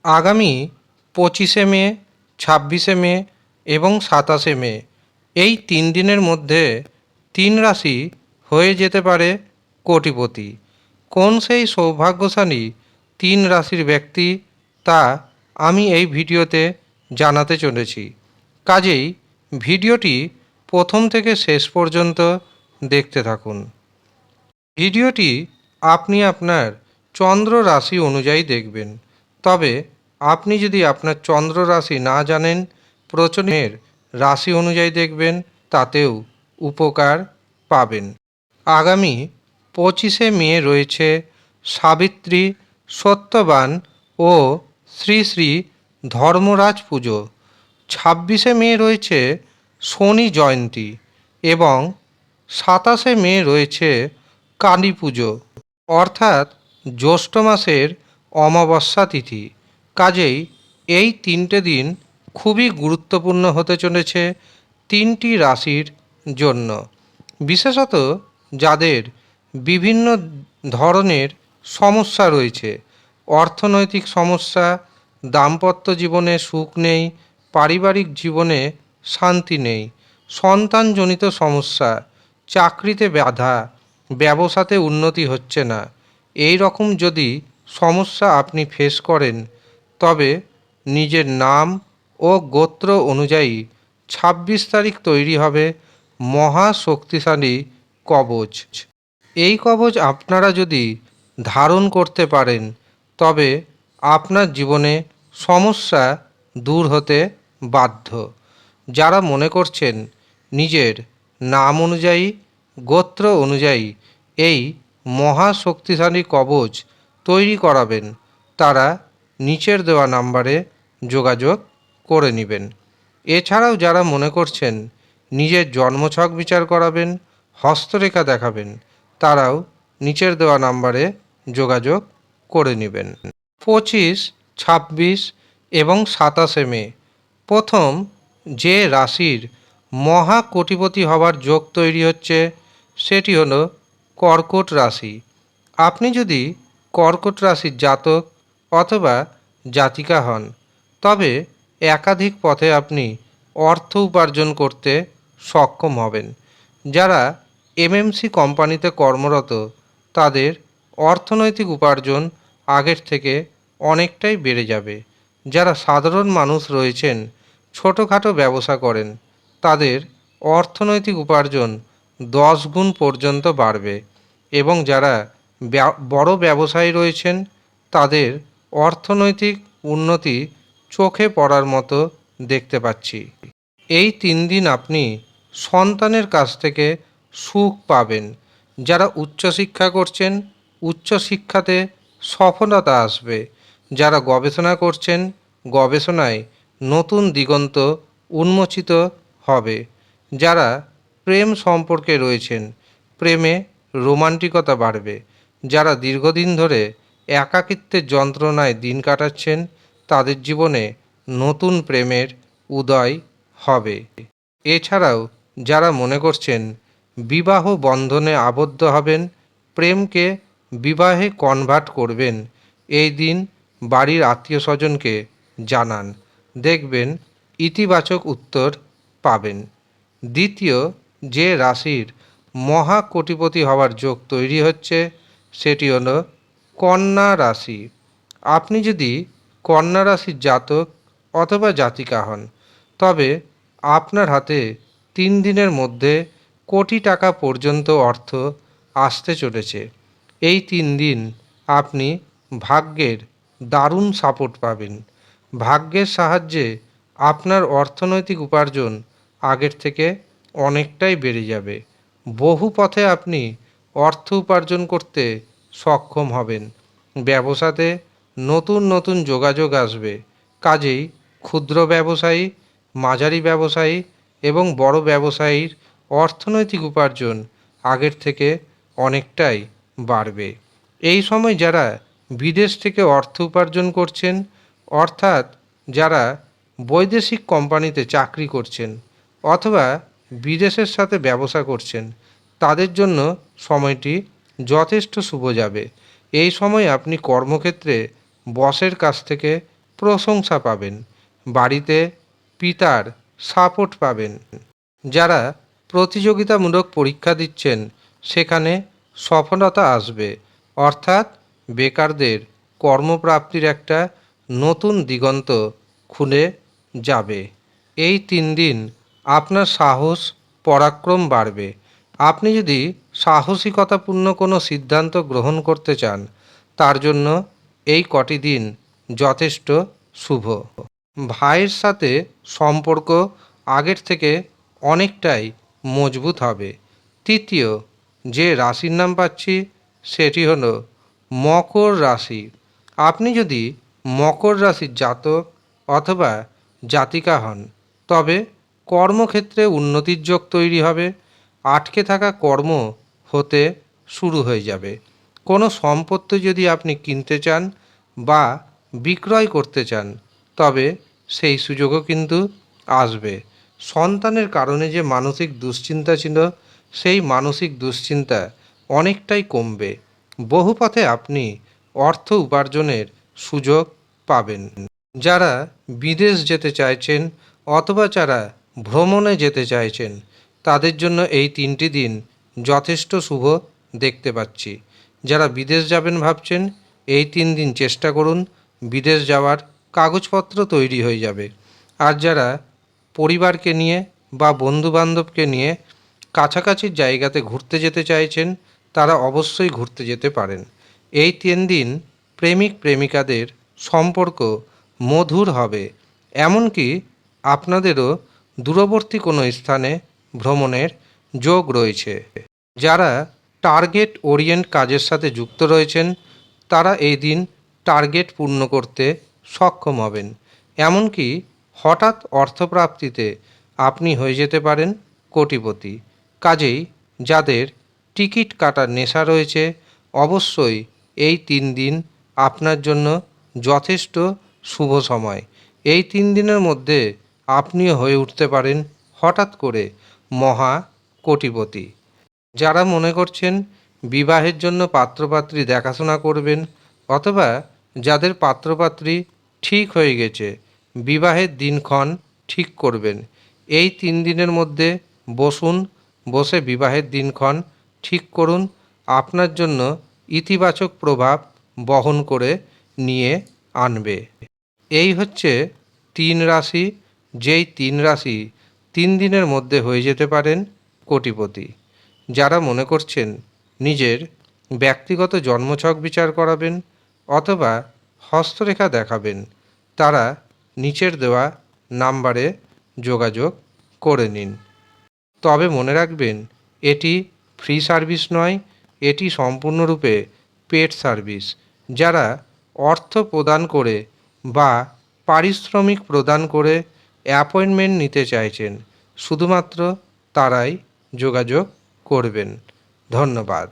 আগামী 25শে মে, 26শে মে এবং 27শে মে এই 3 দিনের মধ্যে 3 রাশি হয়ে যেতে পারে কোটিপতি। কোন সেই সৌভাগ্যশালী 3 রাশির ব্যক্তি তা আমি এই ভিডিওতে জানাতে চলেছি। কাজেই ভিডিওটি প্রথম থেকে শেষ পর্যন্ত দেখতে থাকুন। ভিডিওটি আপনি আপনার চন্দ্র রাশি অনুযায়ী দেখবেন। তবে আপনি যদি আপনার চন্দ্র রাশি না জানেন, প্রচনের রাশি অনুযায়ী দেখবেন, তাতেও উপকার পাবেন। আগামী 25শে মে রয়েছে সাবিত্রী, সত্যবান ও শ্রী শ্রী ধর্মরাজ পুজো। 26শে মে রয়েছে শনি জয়ন্তী এবং 27শে মে রয়েছে কালী পুজো, অর্থাৎ জ্যৈষ্ঠ মাসের অমাবস্যা তিথি। কাজেই এই 3টে দিন খুবই গুরুত্বপূর্ণ হতে চলেছে 3টি রাশির জন্য। বিশেষত যাদের বিভিন্ন ধরনের সমস্যা রয়েছে, অর্থনৈতিক সমস্যা, দাম্পত্য জীবনে সুখ নেই, পারিবারিক জীবনে শান্তি নেই, সন্তানজনিত সমস্যা, চাকরিতে বাধা, ব্যবসাতে উন্নতি হচ্ছে না, এই রকম যদি সমস্যা আপনি ফেস করেন, তবে নিজের নাম ও গোত্র অনুযায়ী 26 তারিখ তৈরি হবে মহা শক্তিশালী কবচ। এই কবচ আপনারা যদি ধারণ করতে পারেন, তবে আপনার জীবনে সমস্যা দূর হতে বাধ্য। যারা মনে করছেন নিজের নাম অনুযায়ী, গোত্র অনুযায়ী এই মহা শক্তিশালী কবচ তৈরি করাবেন, তারা নিচের দেওয়া নাম্বারে যোগাযোগ করে নেবেন। এছাড়াও যারা মনে করছেন নিজের জন্মছক বিচার করাবেন, হস্তরেখা দেখাবেন, তারাও নিচের দেওয়া নাম্বারে যোগাযোগ করে নেবেন। 25, 26 এবং 27শে মে প্রথম যে রাশির মহা কোটিপতি হওয়ার যোগ তৈরি হচ্ছে, সেটি হলো কর্কট রাশি। আপনি যদি কর্কট রাশির জাতক অথবা জাতিকা হন, তবে একাধিক পথে আপনি অর্থ উপার্জন করতে সক্ষম হবেন। যারা এমএমসি কোম্পানিতে কর্মরত, তাদের অর্থনৈতিক উপার্জন আগের থেকে অনেকটাই বেড়ে যাবে। যারা সাধারণ মানুষ রয়েছেন, ছোটোখাটো ব্যবসা করেন, তাদের অর্থনৈতিক উপার্জন 10 গুণ পর্যন্ত বাড়বে। এবং যারা বড় ব্যবসায়ী রয়েছেন, তাদের অর্থনৈতিক উন্নতি চোখে পড়ার মতো দেখতে পাচ্ছি। এই 3 দিন আপনি সন্তানের কাছ থেকে সুখ পাবেন। যারা উচ্চশিক্ষা করছেন, উচ্চশিক্ষাতে সফলতা আসবে। যারা গবেষণা করছেন, গবেষণায় নতুন দিগন্ত উন্মোচিত হবে। যারা প্রেম সম্পর্কে রয়েছেন, প্রেমে রোমান্টিকতা বাড়বে। যারা দীর্ঘদিন ধরে একাকিত্বের যন্ত্রণায় দিন কাটাচ্ছেন, তাদের জীবনে নতুন প্রেমের উদয় হবে। এছাড়াও যারা মনে করছেন বিবাহ বন্ধনে আবদ্ধ হবেন, প্রেমকে বিবাহে কনভার্ট করবেন, এই দিন বাড়ির আত্মীয় স্বজনকে জানান, দেখবেন ইতিবাচক উত্তর পাবেন। দ্বিতীয় যে রাশির মহা কোটিপতি হওয়ার যোগ তৈরি হচ্ছে, সেটি হলো কন্যা রাশি। আপনি যদি কন্যা রাশির জাতক অথবা জাতিকা হন, তবে আপনার হাতে 3 দিনের মধ্যে কোটি টাকা পর্যন্ত অর্থ আসতে চলেছে। এই 3 দিন আপনি ভাগ্যের দারুণ সাপোর্ট পাবেন। ভাগ্যের সাহায্যে আপনার অর্থনৈতিক উপার্জন আগের থেকে অনেকটাই বেড়ে যাবে। বহু পথে আপনি অর্থ উপার্জন করতে সক্ষম হবেন। ব্যবসাতে নতুন নতুন যোগাযোগ আসবে। কাজেই ক্ষুদ্র ব্যবসায়ী, মাঝারি ব্যবসায়ী এবং বড় ব্যবসায়ীর অর্থনৈতিক উপার্জন আগের থেকে অনেকটাই বাড়বে। এই সময় যারা বিদেশ থেকে অর্থ উপার্জন করছেন, অর্থাৎ যারা বৈদেশিক কোম্পানিতে চাকরি করছেন অথবা বিদেশের সাথে ব্যবসা করছেন, তাদের জন্য সময়টি যথেষ্ট শুভ যাবে। এই সময় আপনি কর্মক্ষেত্রে বসের কাছ থেকে প্রশংসা পাবেন। বাড়িতে পিতার সাপোর্ট পাবেন। যারা প্রতিযোগিতামূলক পরীক্ষা দিচ্ছেন সেখানে সফলতা আসবে, অর্থাৎ বেকারদের কর্মপ্রাপ্তির একটা নতুন দিগন্ত খুলে যাবে। এই 3 দিন আপনার সাহস পরাক্রম বাড়বে। আপনি যদি সাহসিকতাপূর্ণ কোনো সিদ্ধান্ত গ্রহণ করতে চান, তার জন্য এই কটি দিন যথেষ্ট শুভ। ভাইয়ের সাথে সম্পর্ক আগের থেকে অনেকটাই মজবুত হবে। তৃতীয় যে রাশির নাম পাচ্ছি সেটি হলো মকর রাশি। আপনি যদি মকর রাশির জাতক অথবা জাতিকা হন, তবে কর্মক্ষেত্রে উন্নতির যোগ তৈরি হবে। আটকে থাকা কর্ম হতে শুরু হয়ে যাবে। কোনো সম্পত্তি যদি আপনি কিনতে চান বা বিক্রয় করতে চান, তবে সেই সুযোগও কিন্তু আসবে। সন্তানের কারণে যে মানসিক দুশ্চিন্তা ছিল, সেই মানসিক দুশ্চিন্তা অনেকটাই কমবে। বহু পথে আপনি অর্থ উপার্জনের সুযোগ পাবেন। যারা বিদেশ যেতে চাইছেন অথবা যারা ভ্রমণে যেতে চাইছেন, তাদের জন্য এই 3টি দিন যথেষ্ট শুভ দেখতে পাচ্ছি। যারা বিদেশ যাবেন ভাবছেন, এই 3 দিন চেষ্টা করুন, বিদেশ যাওয়ার কাগজপত্র তৈরি হয়ে যাবে। আর যারা পরিবারকে নিয়ে বা বন্ধুবান্ধবকে নিয়ে কাছাকাছির জায়গাতে ঘুরতে যেতে চাইছেন, তারা অবশ্যই ঘুরতে যেতে পারেন। এই 3 দিন প্রেমিক প্রেমিকাদের সম্পর্ক মধুর হবে। এমনকি আপনাদেরও দূরবর্তী কোনো স্থানে ভ্রমণের যোগ রয়েছে। যারা টার্গেট ওরিয়েন্ট কাজের সাথে যুক্ত রয়েছেন, তারা এই দিন টার্গেট পূর্ণ করতে সক্ষম হবেন। এমনকি হঠাৎ অর্থপ্রাপ্তিতে আপনি হয়ে যেতে পারেন কোটিপতি। কাজেই যাদের টিকিট কাটার নেশা রয়েছে, অবশ্যই এই 3 দিন আপনার জন্য যথেষ্ট শুভ সময়। এই 3 দিনের মধ্যে আপনিও হয়ে উঠতে পারেন হঠাৎ করে মহা কোটিপতি। যারা মনে করছেন বিবাহের জন্য পাত্রপাত্রী দেখাশোনা করবেন, অথবা যাদের পাত্রপাত্রী ঠিক হয়ে গেছে, বিবাহের দিনক্ষণ ঠিক করবেন, এই 3 দিনের মধ্যে বসুন, বসে বিবাহের দিনক্ষণ ঠিক করুন। আপনার জন্য ইতিবাচক প্রভাব বহন করে নিয়ে আনবে। এই হচ্ছে 3 রাশি, যেই 3 রাশি 3 দিনের মধ্যে হয়ে যেতে পারেন কোটিপতি। যারা মনে করছেন নিজের ব্যক্তিগত জন্মছক বিচার করাবেন অথবা হস্তরেখা দেখাবেন, তারা নিচের দেওয়া নাম্বারে যোগাযোগ করে নিন। তবে মনে রাখবেন, এটি ফ্রি সার্ভিস নয়, এটি সম্পূর্ণরূপে পেড সার্ভিস। যারা অর্থ প্রদান করে বা পারিশ্রমিক প্রদান করে অ্যাপয়েন্টমেন্ট নিতে চাইছেন, শুধুমাত্র তারাই যোগাযোগ করবেন। ধন্যবাদ।